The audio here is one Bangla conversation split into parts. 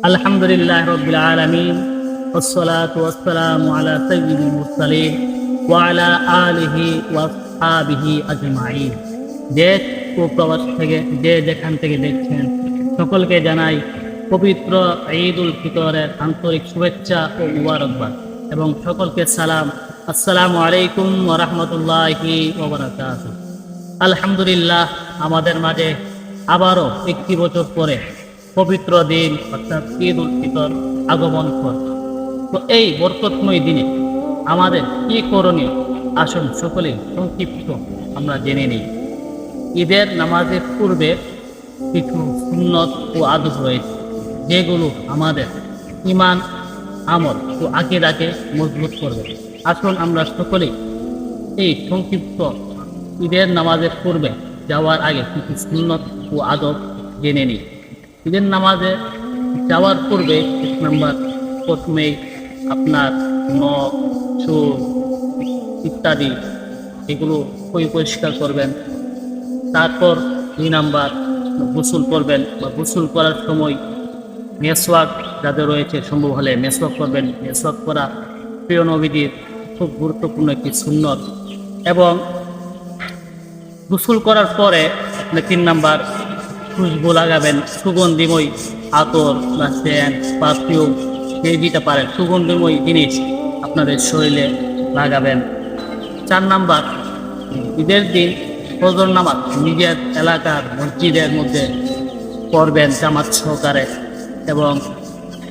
আলহামদুলিল্লাহ রাব্বিল আলামিন ওয়াসসালাতু ওয়াসসালামু আলা সাইয়্যিদিল মুরসালিন ওয়া আলা আলিহি ওয়া আসহাবিহি আজমাইন। দেশ ও প্রবাস থেকে যে যেখান থেকে দেখছেন সকলকে জানাই পবিত্র ঈদুল ফিতরের আন্তরিক শুভেচ্ছা ও মুবারকবাদ এবং সকলকে সালাম। আসসালামু আলাইকুম ওয়া রাহমাতুল্লাহি ওয়া বারাকাতুহু। আলহামদুলিল্লাহ, আমাদের মাঝে আবারও একটি বছর পরে পবিত্র দিন অর্থাৎ ঈদ উল ফিতর আগমন করে। তো এই বরকতময় দিনে আমাদের কি করণীয়, আসুন সকলে সংক্ষিপ্ত আমরা জেনে নিই। ঈদের নামাজের পূর্বে কিছু সুন্নত ও আদব রয়েছে, যেগুলো আমাদের ঈমান, আমল ও আকীদাকে মজবুত করবে। আসুন আমরা সকলেই এই সংক্ষিপ্ত ঈদের নামাজের পূর্বে যাওয়ার আগে কিছু সুন্নত ও আদব জেনে নিই। ঈদের নামাজে যাওয়ার পূর্বে এক নম্বর, প্রথমেই আপনার নখ, চুল ইত্যাদি এগুলো পরিষ্কার করবেন। তারপর 2 নাম্বার, গোসল করবেন বা গোসল করার সময় মেসওয়াক যাদের রয়েছে সম্ভব হলে মেসওয়াক করবেন। মেসওয়াক করা প্রিয় নবীজির খুব গুরুত্বপূর্ণ একটি সুন্নত। এবং গোসল করার পরে আপনি 3 নাম্বার, খুশবু লাগাবেন, সুগন্ধিময় আতর বা সেন্ট, পারফিউম, যে যেটা পারেন সুগন্ধিময় জিনিস আপনাদের শরীরে লাগাবেন। 4 নাম্বার, ঈদের দিন ফজর নামাজ নিজের এলাকার মসজিদের মধ্যে পড়বেন জামাত সহকারে। এবং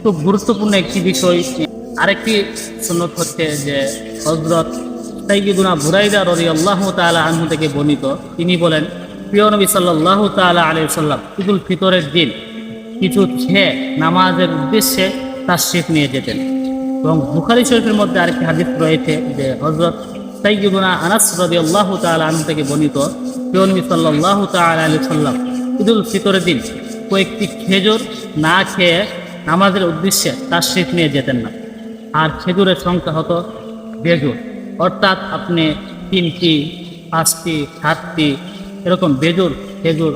খুব গুরুত্বপূর্ণ একটি বিষয়, আরেকটি সুন্নত হচ্ছে যে হযরত সাইয়্যিদুনা বুরাইদা রাদিয়াল্লাহু তাআলা আনহু থেকে বর্ণিত, তিনি বলেন, প্রিয় নবী সাল্লাল্লাহু তাআলা আলাইহি ওয়াসাল্লাম ঈদুল ফিতরের দিন কিছু খেয়ে নামাজের উদ্দেশ্যে তাশরিফ নিয়ে যেতেন। এবং বুখারী শরীফের মধ্যে আরেকটি হাদিস রয়েছে যে হযরত সাইয়্যিদুনা আনাস রাদিয়াল্লাহু তাআলা আনহু থেকে বর্ণিত, প্রিয় নবী সাল্লাল্লাহু তাআলা আলাইহি ওয়াসাল্লাম ঈদুল ফিতরের দিন কয়েকটি খেজুর না খেয়ে নামাজের উদ্দেশ্যে তাশরিফ নিয়ে যেতেন না। আর খেজুরের সংখ্যা হতো বেজুর, অর্থাৎ আপনি 3টি, 5টি, 7টি এরকম বেজুর খেজুর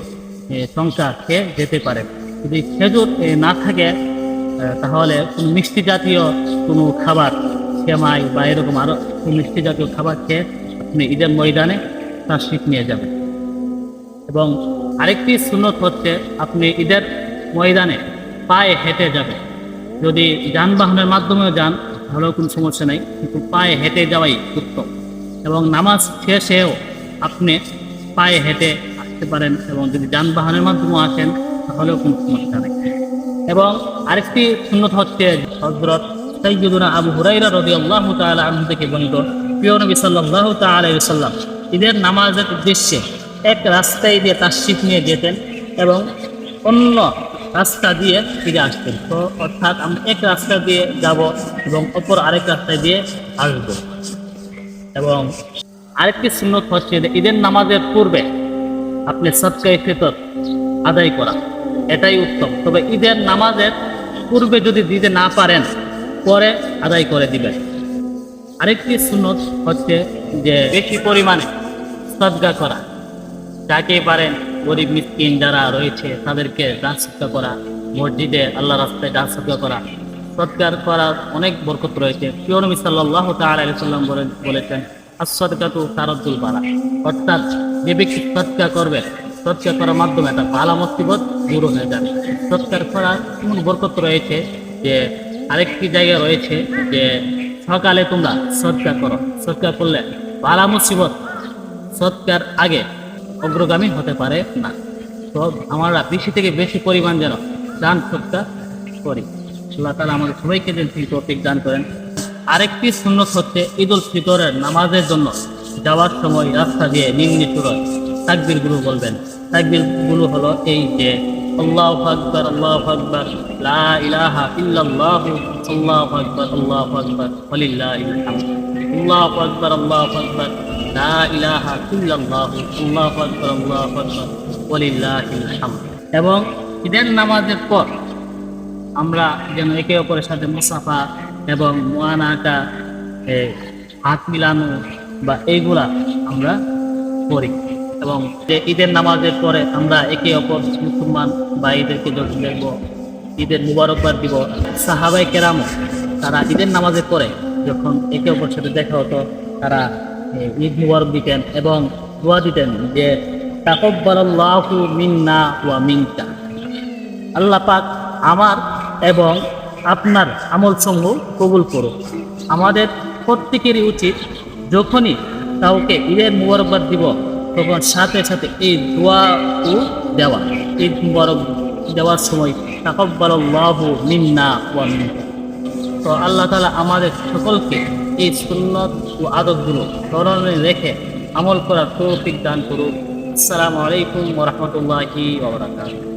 সংখ্যা খেয়ে যেতে পারেন। যদি খেজুর না থাকে তাহলে কোনো মিষ্টি জাতীয় কোনো খাবার, সেমাই বা এরকম আরও মিষ্টি জাতীয় খাবার খেয়ে আপনি ঈদের ময়দানে তাশরিফ নিয়ে যাবেন। এবং আরেকটি সুন্নত হচ্ছে আপনি ঈদের ময়দানে পায়ে হেঁটে যাবেন। যদি যানবাহনের মাধ্যমেও যান তাহলেও কোনো সমস্যা নেই, কিন্তু পায়ে হেঁটে যাওয়াই উত্তম। এবং নামাজ শেষেও আপনি পায়ে হেঁটে আসতে পারেন, এবং যদি যানবাহনের মাধ্যমেও আসেন তাহলেও কোনো সমস্যা নেই। এবং আরেকটি সুন্নত হচ্ছে হযরত সাইয়্যিদুনা আবু হুরায়রা রাদিয়াল্লাহু তাআলা আনহু থেকে বর্ণিত, প্রিয় নবী সাল্লাল্লাহু তাআলা আলাইহি ওয়াসাল্লাম ঈদের নামাজের উদ্দেশ্যে এক রাস্তায় দিয়ে তাশরিফ নিয়ে যেতেন এবং অন্য রাস্তা দিয়ে ফিরে আসতেন। তো অর্থাৎ আমরা এক রাস্তা দিয়ে যাব এবং অপর আরেক রাস্তায় দিয়ে আসব। এবং আরেকটি সুন্নত হচ্ছে যে ঈদের নামাজের পূর্বে আপনি সদকায়ে ফিতর আদায় করা, এটাই উত্তম। তবে ঈদের নামাজের পূর্বে যদি দিতে না পারেন পরে আদায় করে দিবেন। আরেকটি সুন্নত হচ্ছে যে বেশি পরিমাণে সদকা করা, যাকে পারেন গরিব মিসকিন যারা রয়েছে তাদেরকে দান সদকা করা, মসজিদে আল্লাহ রাস্তায় দান সদকা করা। সদকার করার অনেক বরকত রয়েছে। প্রিয় নবী সাল্লাল্লাহু তাআলা আলাইহি ওয়াসাল্লাম বলেছেন, as-সাদকাতু তারাদ্দুল বালা, অর্থাৎ যে ব্যক্তি সদকা করবে, সদকা করার মাধ্যমে তার বালা মুসিবত দূর হয়ে যাবে। সদকার করার এমন বরকত রয়েছে যে আরেকটি জায়গায় রয়েছে যে সকালে তোমরা সদকা করো, সদকা করলে বালা মুসিবত সদকার আগে অগ্রগামী হতে পারে না। তো আমরা বেশি থেকে বেশি পরিমাণ যেন দান সদকা করি। আল্লাহ তাআলা আমাদের সবাইকে যেন তৌফিক দান করেন। আরেকটি সুন্নত হচ্ছে ঈদুল ফিতরের নামাজের জন্য যাওয়ার সময় রাস্তা দিয়ে নিম্ন সুরে তাকবীরগুলো বলবেন। তাকবীরগুলো হলো এই যে আল্লাহু আকবার, আল্লাহু আকবার, লা ইলাহা ইল্লাল্লাহু, আল্লাহু আকবার, আল্লাহু আকবার, ওয়ালিল্লাহিল হামদ, আল্লাহু আকবার, আল্লাহু আকবার, লা ইলাহা ইল্লাল্লাহু, আল্লাহু আকবার, আল্লাহু আকবার, ওয়ালিল্লাহিল হামদ। এবং ঈদের নামাজের পর আমরা যেন একে অপরের সাথে মুসাফা এবং মুআনাকা, হাত মিলানো বা এইগুলা আমরা করি। এবং ঈদের নামাজের পরে আমরা একে অপর মুসলমান ভাইদেরকে যখন দেখবো ঈদের মুবারকবাদ দিব। সাহাবায়ে কেরাম তারা ঈদের নামাজের পরে যখন একে অপরের সাথে দেখা হতো, তারা ঈদ মুবারক দিতেন এবং দোয়া দিতেন যে তাকাব্বালাল্লাহু মিন্না ওয়া মিনকা, আল্লাহ পাক আমার এবং আপনার আমল সমূহ কবুল করুন। আমাদের প্রত্যেকেরই উচিত যখনই কাউকে ঈদের মুবারকবাদ দিব তখন সাথে সাথে এই দোয়াও দেওয়া। ঈদ মুবারক দেওয়ার সময় তাকাব্বালাল্লাহু মিন্না ওয়া মিনকা। তো আল্লাহ তাআলা আমাদের সকলকে এই সুন্নাত ও আদবগুলো স্মরণে রেখে আমল করার তৌফিক দান করুন। আসসালামু আলাইকুম ওয়া রাহমাতুল্লাহি ওয়া বারাকাতুহু।